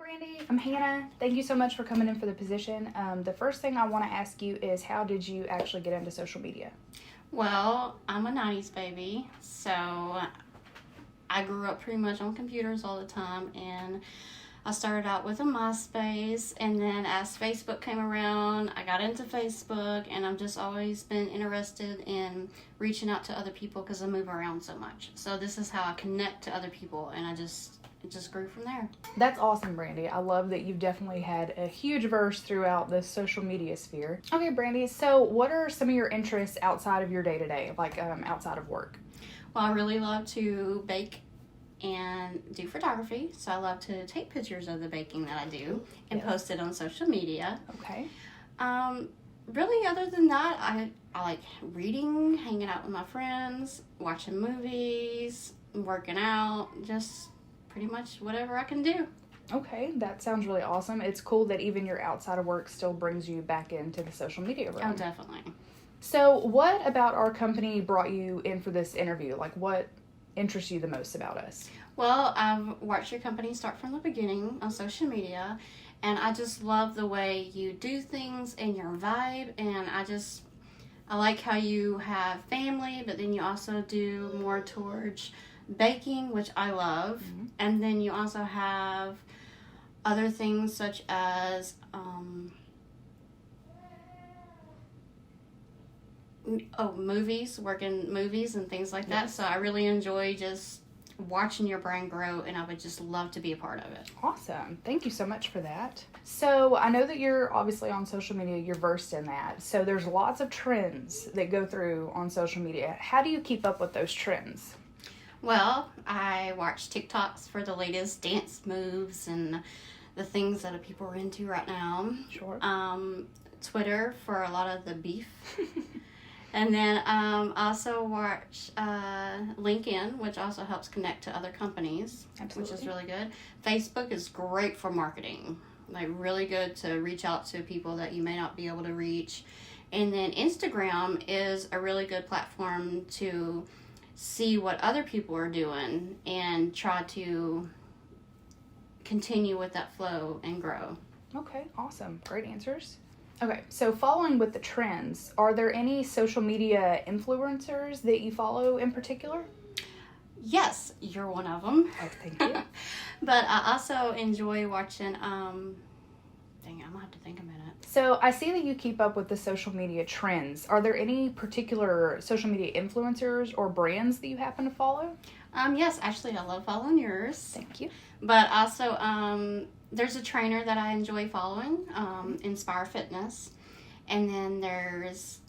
Brandy. I'm Hannah. Thank you so much for coming in for the position. The first thing I want to ask you is, how did you actually get into social media? Well, I'm a 90s baby, so I grew up pretty much on computers all the time, and I started out with a MySpace, and then as Facebook came around, I got into Facebook, and I've just always been interested in reaching out to other people because I move around so much. So this is how I connect to other people, and it just grew from there. That's awesome, Brandy. I love that you've definitely had a huge verse throughout the social media sphere. Okay, Brandy, so what are some of your interests outside of your day-to-day, like outside of work? Well, I really love to bake and do photography, so I love to take pictures of the baking that I do and post it on social media. Okay. Really, other than that, I like reading, hanging out with my friends, watching movies, working out, just pretty much whatever I can do. Okay, that sounds really awesome. It's cool that even your outside of work still brings you back into the social media realm. Oh, definitely. So what about our company brought you in for this interview? Like, what interests you the most about us? Well, I've watched your company start from the beginning on social media, and I just love the way you do things and your vibe, and I like how you have family, but then you also do more towards baking, which I love. Mm-hmm. And then you also have other things such as movies, working movies and things like that. So I really enjoy just watching your brand grow, and I would just love to be a part of it. Awesome. Thank you so much for that. So I know that you're obviously on social media, you're versed in that. So there's lots of trends that go through on social media. How do you keep up with those trends? Well, I watch TikToks for the latest dance moves and the things that people are into right now. Sure. Twitter for a lot of the beef. And then also watch LinkedIn, which also helps connect to other companies. Absolutely. Which is really good. Facebook is great for marketing. Like, really good to reach out to people that you may not be able to reach. And then Instagram is a really good platform to see what other people are doing and try to continue with that flow and grow. Okay, awesome. Great answers. Okay, so following with the trends, are there any social media influencers that you follow in particular? Yes, you're one of them. Oh, thank you. But I also enjoy watching, I'm going to have to think a minute. So I see that you keep up with the social media trends. Are there any particular social media influencers or brands that you happen to follow? Yes, actually, I love following yours. Thank you. But also, there's a trainer that I enjoy following, Inspire Fitness. And then there's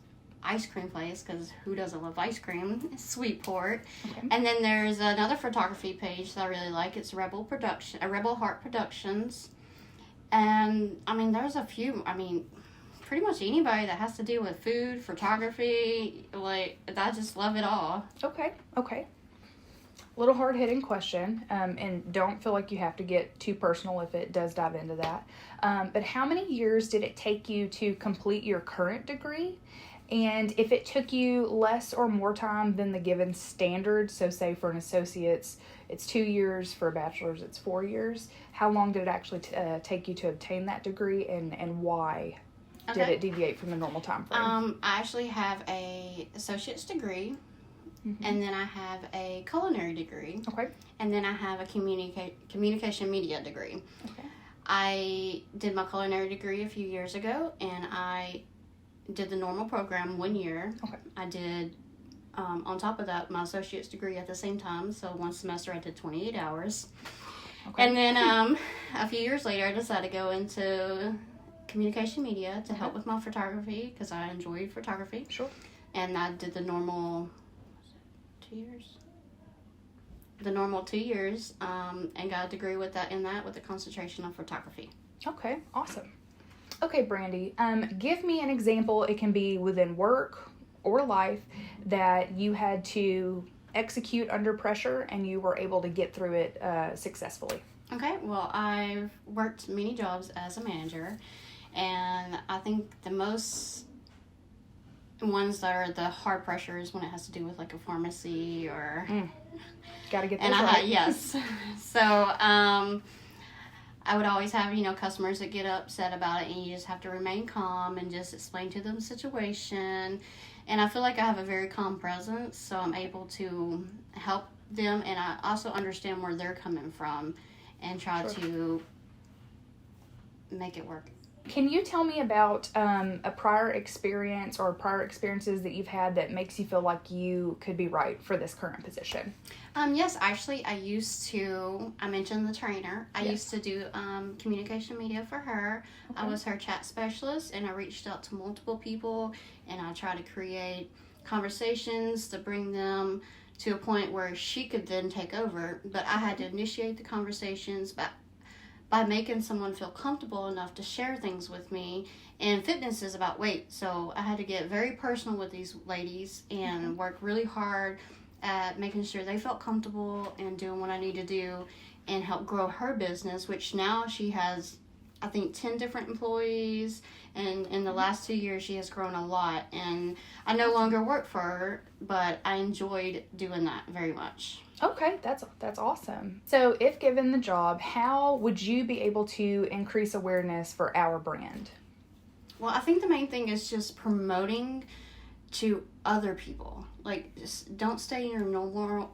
ice cream place, because who doesn't love ice cream? Sweetport. Okay. And then there's another photography page that I really like. It's Rebel Heart Productions. And, there's a few, pretty much anybody that has to do with food, photography, I just love it all. Okay. A little hard-hitting question, and don't feel like you have to get too personal if it does dive into that. But how many years did it take you to complete your current degree? And if it took you less or more time than the given standard, so say for an associate's, it's 2 years, for a bachelor's, it's 4 years, how long did it actually take you to obtain that degree, and why did it deviate from the normal time frame? I actually have a associate's degree, and then I have a culinary degree, and then I have a communication media degree. Okay. I did my culinary degree a few years ago, and I did the normal program 1 year. Okay. I did, on top of that, my associate's degree at the same time. So one semester I did 28 hours. Okay. And then a few years later, I decided to go into communication media to help with my photography, because I enjoyed photography. Sure. And I did the normal 2 years. The normal 2 years, and got a degree with a concentration on photography. Okay, awesome. Okay, Brandy, give me an example. It can be within work or life that you had to execute under pressure and you were able to get through it successfully. Okay, well, I've worked many jobs as a manager, and I think the most ones that are the hard pressures when it has to do with like a pharmacy or gotta get those right. Yes. So I I would always have, customers that get upset about it, and you just have to remain calm and just explain to them the situation. And I feel like I have a very calm presence, so I'm able to help them, and I also understand where they're coming from and try to make it work. Can you tell me about a prior experience or prior experiences that you've had that makes you feel like you could be right for this current position? Yes, actually, I mentioned the trainer. I used to do communication media for her. Okay. I was her chat specialist, and I reached out to multiple people, and I tried to create conversations to bring them to a point where she could then take over. But I had to initiate the conversations by making someone feel comfortable enough to share things with me. And fitness is about weight, so I had to get very personal with these ladies and work really hard at making sure they felt comfortable and doing what I need to do and help grow her business, which now she has, I think, 10 different employees, and in the last 2 years she has grown a lot. And I no longer work for her, but I enjoyed doing that very much. Okay, that's awesome. So if given the job, how would you be able to increase awareness for our brand? Well, I think the main thing is just promoting to other people. Like, just don't stay in your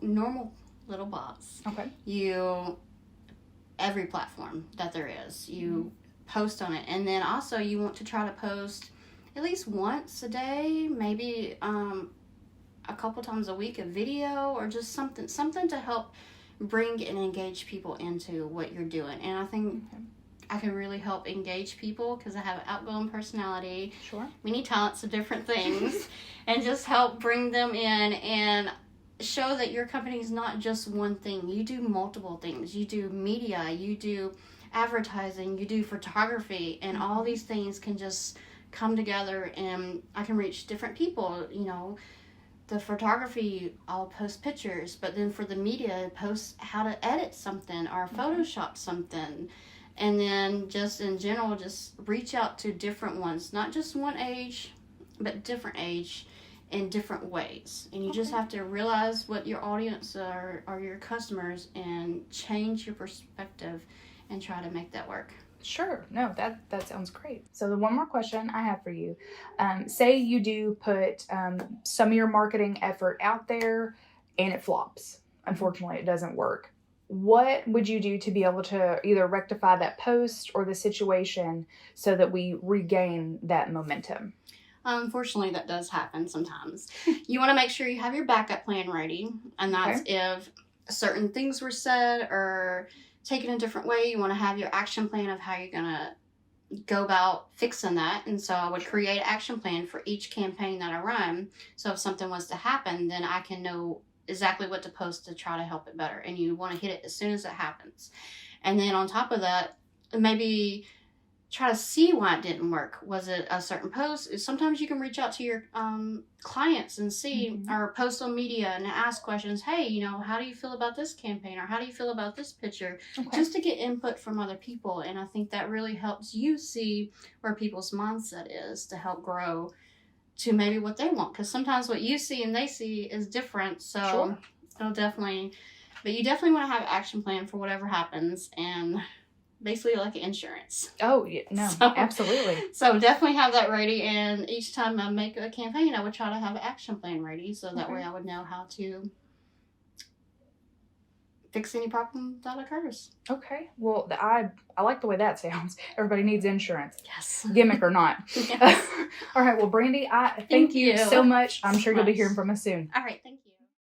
normal little box. Okay. Every platform that there is, you post on it. And then also you want to try to post at least once a day, maybe a couple times a week, a video, or just something to help bring and engage people into what you're doing. And I think I can really help engage people because I have an outgoing personality, many talents of different things, and just help bring them in and show that your company is not just one thing. You do multiple things. You do media, you do advertising, you do photography, and all these things can just come together, and I can reach different people. The photography, I'll post pictures, but then for the media, post how to edit something or Photoshop something. And then just in general, just reach out to different ones, not just one age, but different age in different ways. And you just have to realize what your audience are your customers, and change your perspective and try to make that work. Sure. No, that sounds great. So the one more question I have for you, say you do put some of your marketing effort out there and it flops. Unfortunately, it doesn't work. What would you do to be able to either rectify that post or the situation so that we regain that momentum? Unfortunately, that does happen sometimes. You want to make sure you have your backup plan ready, and that's if certain things were said or taken a different way, you want to have your action plan of how you're going to go about fixing that. And so I would create an action plan for each campaign that I run. So if something was to happen, then I can know exactly what to post to try to help it better. And you want to hit it as soon as it happens. And then on top of that, maybe try to see why it didn't work. Was it a certain post? Sometimes you can reach out to your clients and see, or post on media and ask questions. Hey, how do you feel about this campaign? Or how do you feel about this picture? Just to get input from other people. And I think that really helps you see where people's mindset is to help grow to maybe what they want. Because sometimes what you see and they see is different. So it'll definitely, but you definitely want to have an action plan for whatever happens. And basically like insurance. Oh, yeah, no, absolutely. So definitely have that ready, and each time I make a campaign, I would try to have an action plan ready, so that way I would know how to fix any problem that occurs. Okay. Well, I like the way that sounds. Everybody needs insurance. Yes. Gimmick or not. Yes. All right. Well, Brandy, I thank you so much. I'm sure you'll be hearing from us soon. All right. Thank you.